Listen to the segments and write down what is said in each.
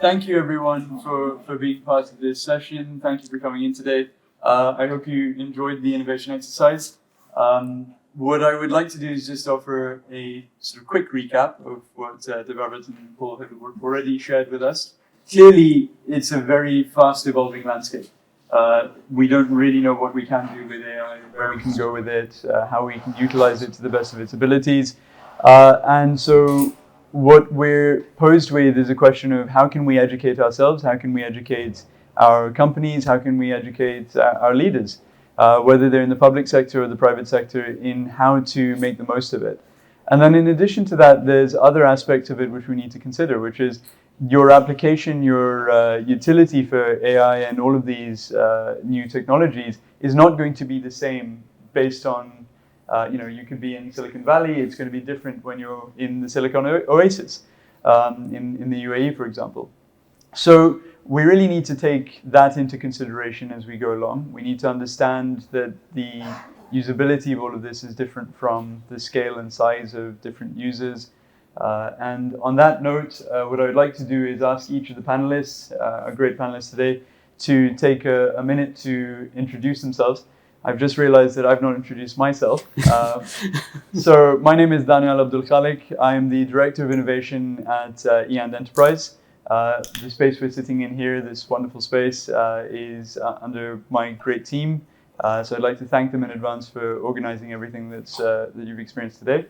thank you everyone for being part of this session. Thank you for coming in today. I hope you enjoyed the innovation exercise. What I would like to do is just offer a sort of quick recap of what Devavrat and Paul have already shared with us. Clearly, it's a very fast evolving landscape. We don't really know what we can do with AI, where we can go with it, how we can utilize it to the best of its abilities. And so what we're posed with is a question of how can we educate ourselves, how can we educate our companies, how can we educate our leaders, whether they're in the public sector or the private sector, in how to make the most of it. And then in addition to that, there's other aspects of it which we need to consider, which is your application, your utility for AI and all of these new technologies is not going to be the same based on, you could be in Silicon Valley, it's going to be different when you're in the Silicon Oasis, in the UAE, for example. So we really need to take that into consideration as we go along. We need to understand that the usability of all of this is different from the scale and size of different users. And on that note, what I would like to do is ask each of the panelists, our great panelists today, to take a minute to introduce themselves. I've just realized that I've not introduced myself. So my name is Daniel Abdul Khalik. I am the Director of Innovation at E&D Enterprise. The space we're sitting in here, this wonderful space, is under my great team. So I'd like to thank them in advance for organizing everything that you've experienced today.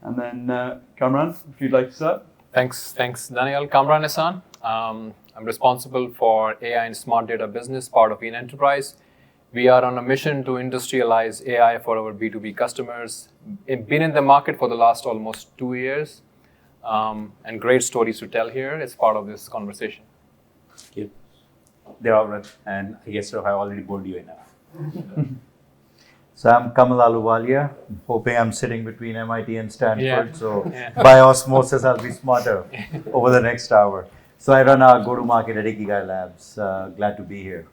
And then Kamran, if you'd like to start. Thanks, Daniel. Kamran Hassan. I'm responsible for AI and smart data business, part of E&D Enterprise. We are on a mission to industrialize AI for our B2B customers. Been in the market for the last almost 2 years, and great stories to tell here as part of this conversation. Thank you. Devavrat, and I guess I already bored you enough. So I'm Kamal Aluwalia, hoping I'm sitting between MIT and Stanford. Yeah. So by osmosis, I'll be smarter over the next hour. So I run our go-to-market at Ikigai Labs. Glad to be here.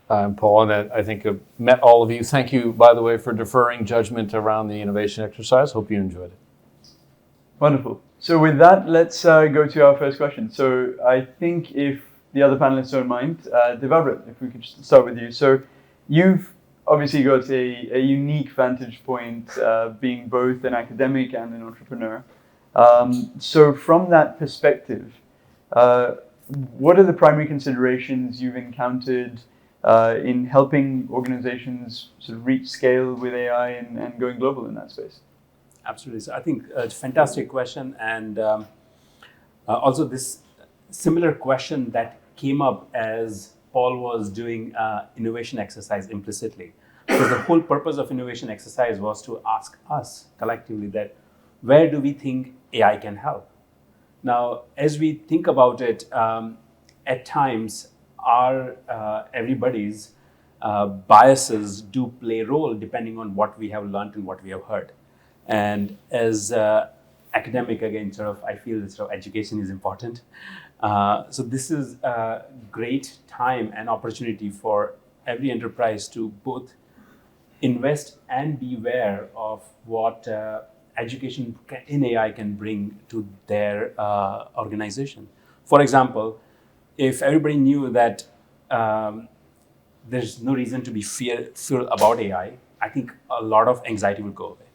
I'm Paul, and I think I've met all of you. Thank you, by the way, for deferring judgment around the innovation exercise. Hope you enjoyed it. Wonderful. So with that, let's go to our first question. So I think if the other panelists don't mind, Devavrat, if we could just start with you. So you've obviously got a unique vantage point, being both an academic and an entrepreneur. So from that perspective, what are the primary considerations you've encountered in helping organizations sort of reach scale with AI and going global in that space? Absolutely. So I think it's a fantastic question. And also this similar question that came up as Paul was doing innovation exercise implicitly. So the whole purpose of innovation exercise was to ask us collectively that where do we think AI can help? Now, as we think about it, at times our everybody's biases do play a role depending on what we have learned and what we have heard. And as academic, again, I feel that education is important. So this is a great time and opportunity for every enterprise to both invest and be aware of what education in AI can bring to their organization. For example, if everybody knew that there's no reason to be fearful about AI, I think a lot of anxiety will go away.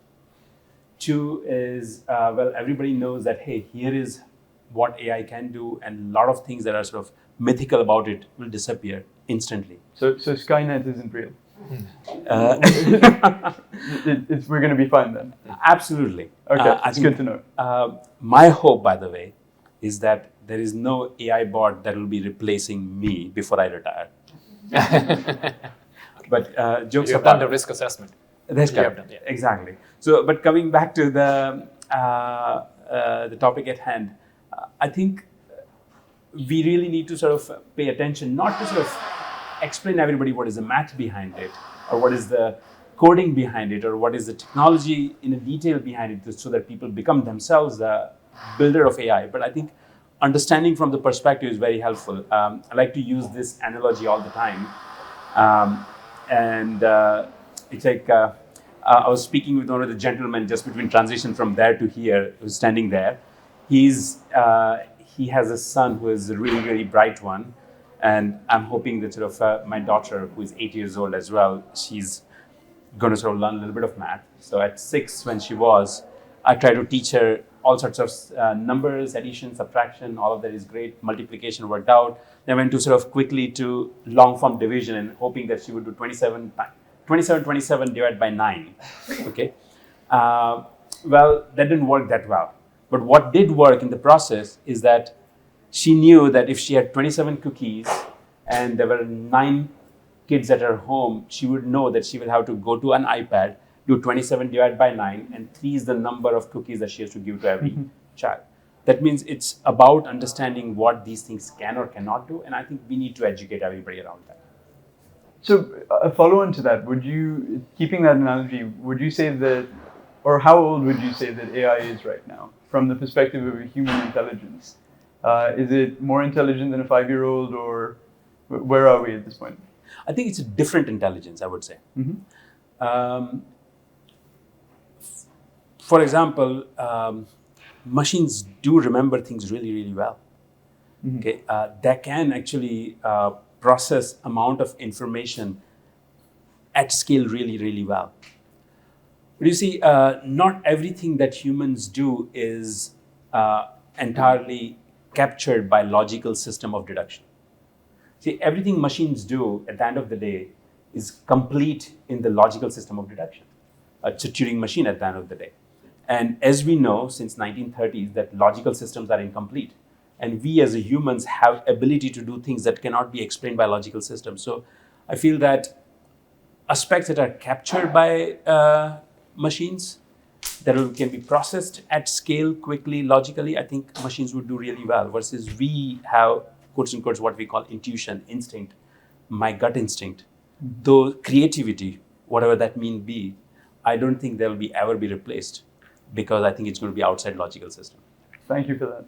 Two is, everybody knows that, hey, here is what AI can do, and a lot of things that are mythical about it will disappear instantly. So Skynet isn't real. We're going to be fine then. Absolutely. Okay, it's good to know. My hope, by the way, is that there is no AI bot that will be replacing me before I retire. But jokes You've apart, done the risk assessment. That's correct. Done, yeah. Exactly. So, but coming back to the topic at hand, I think we really need to pay attention, not to explain everybody what is the math behind it, or what is the coding behind it, or what is the technology in a detail behind it, so that people become themselves the builder of AI. But I think understanding from the perspective is very helpful. I like to use this analogy all the time. It's like I was speaking with one of the gentlemen just between transition from there to here, who's standing there. he has a son who is a really, really bright one. And I'm hoping that sort of my daughter, who is 8 years old as well, she's going to sort of learn a little bit of math. So at 6, when she was, I tried to teach her all sorts of numbers, addition, subtraction, all of that is great. Multiplication worked out. Then went to sort of quickly to long form division and hoping that she would do 27 divided by 9. Okay. Well, that didn't work that well. But what did work in the process is that she knew that if she had 27 cookies and there were 9 kids at her home, she would know that she will have to go to an iPad, do 27 divided by 9, and 3 is the number of cookies that she has to give to every child. That means it's about understanding what these things can or cannot do, and I think we need to educate everybody around that. So a follow-on to that, keeping that analogy, would you say that, or how old would you say that AI is right now, from the perspective of a human intelligence? Is it more intelligent than a 5-year-old, or where are we at this point? I think it's a different intelligence, I would say. For example, machines do remember things really, really well. Okay, they can actually process amount of information at scale really, really well. But you see, not everything that humans do is entirely captured by logical system of deduction. See, everything machines do at the end of the day is complete in the logical system of deduction. It's a Turing machine at the end of the day. And as we know, since 1930s, that logical systems are incomplete. And we as humans have ability to do things that cannot be explained by logical systems. So I feel that aspects that are captured by machines that can be processed at scale quickly, logically, I think machines would do really well, versus we have, quotes and quotes, what we call intuition, instinct, my gut instinct. Though creativity, whatever that mean be, I don't think they'll ever be replaced, because I think it's going to be outside logical system. Thank you for that.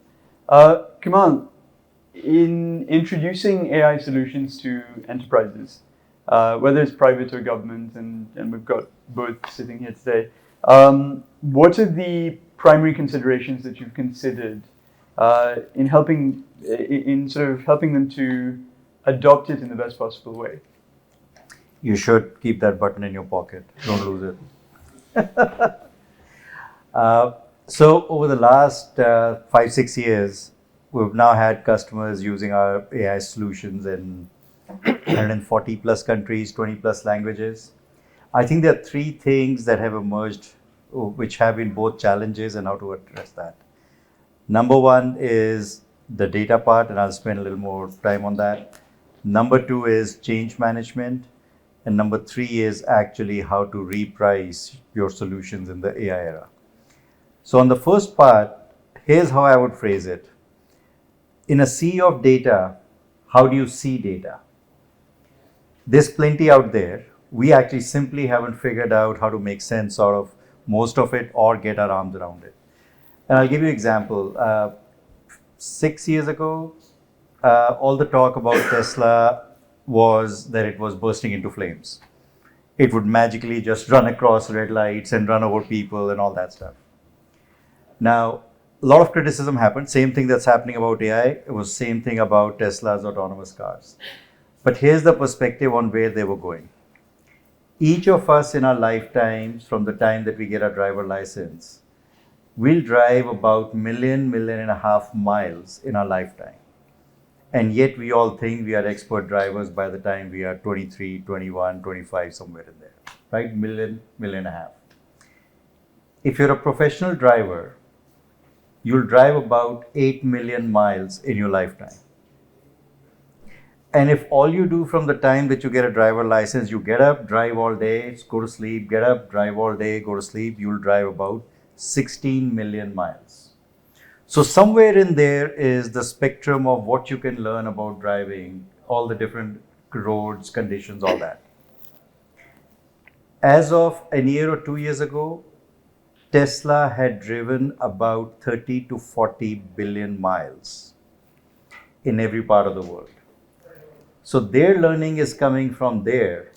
Kamal, in introducing AI solutions to enterprises, whether it's private or government, and we've got both sitting here today, what are the primary considerations that you've considered in sort of helping them to adopt it in the best possible way? You should keep that button in your pocket. Don't lose it. So over the last 5-6 years, we've now had customers using our AI solutions in 140 plus countries, 20 plus languages. I think there are 3 things that have emerged which have been both challenges and how to address that. Number 1 is the data part, and I'll spend a little more time on that. Number 2 is change management. And number 3 is actually how to reprice your solutions in the AI era. So on the first part, here's how I would phrase it. In a sea of data, how do you see data? There's plenty out there. We actually simply haven't figured out how to make sense out of most of it or get our arms around it. And I'll give you an example. 6 years ago, all the talk about Tesla was that it was bursting into flames. It would magically just run across red lights and run over people and all that stuff. Now, a lot of criticism happened. Same thing that's happening about AI. It was same thing about Tesla's autonomous cars. But here's the perspective on where they were going. Each of us in our lifetimes, from the time that we get our driver license, will drive about 1.5 million miles in our lifetime. And yet we all think we are expert drivers by the time we are 23, 21, 25, somewhere in there, right? 1.5 million. If you're a professional driver, you'll drive about 8 million miles in your lifetime. And if all you do from the time that you get a driver license, you get up, drive all day, go to sleep, get up, drive all day, go to sleep, you'll drive about 16 million miles. So somewhere in there is the spectrum of what you can learn about driving, all the different roads, conditions, all that. As of a year or 2 years ago, Tesla had driven about 30 to 40 billion miles in every part of the world. So their learning is coming from there.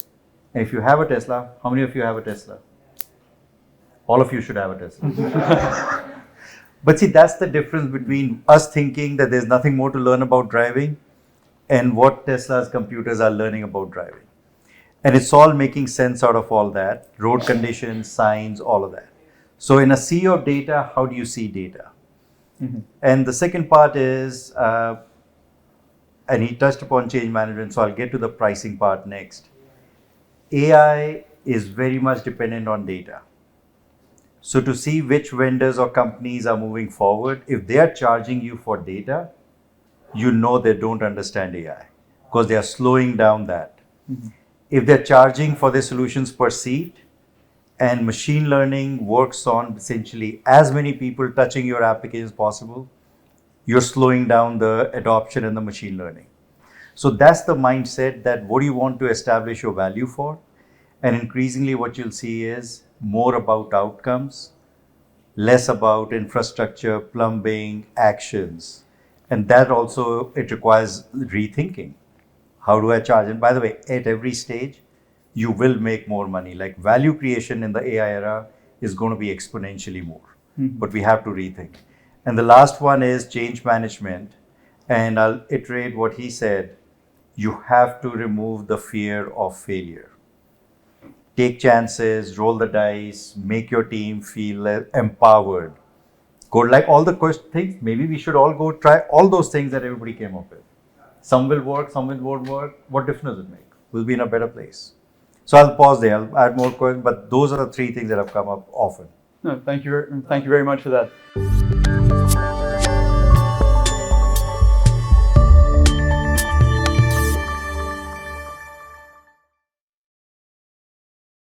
And if you have a Tesla, how many of you have a Tesla? All of you should have a Tesla. But see, that's the difference between us thinking that there's nothing more to learn about driving and what Tesla's computers are learning about driving. And it's all making sense out of all that, road conditions, signs, all of that. So in a sea of data, how do you see data? And the second part is, and he touched upon change management, so I'll get to the pricing part next. AI is very much dependent on data. So to see which vendors or companies are moving forward, if they are charging you for data, you know they don't understand AI because they are slowing down that. If they're charging for their solutions per seat and machine learning works on essentially as many people touching your application as possible, you're slowing down the adoption and the machine learning. So that's the mindset that what do you want to establish your value for? And increasingly what you'll see is more about outcomes, less about infrastructure, plumbing, actions. And that also, it requires rethinking. How do I charge? And by the way, at every stage, you will make more money. Like value creation in the AI era is going to be exponentially more. But we have to rethink. And the last one is change management. And I'll iterate what he said. You have to remove the fear of failure. Take chances, roll the dice, make your team feel empowered. Go like all the things, maybe we should all go try all those things that everybody came up with. Some will work, some won't work. What difference does it make? We'll be in a better place. So I'll pause there. I'll add more questions, but those are the three things that have come up often. No, thank you very much for that.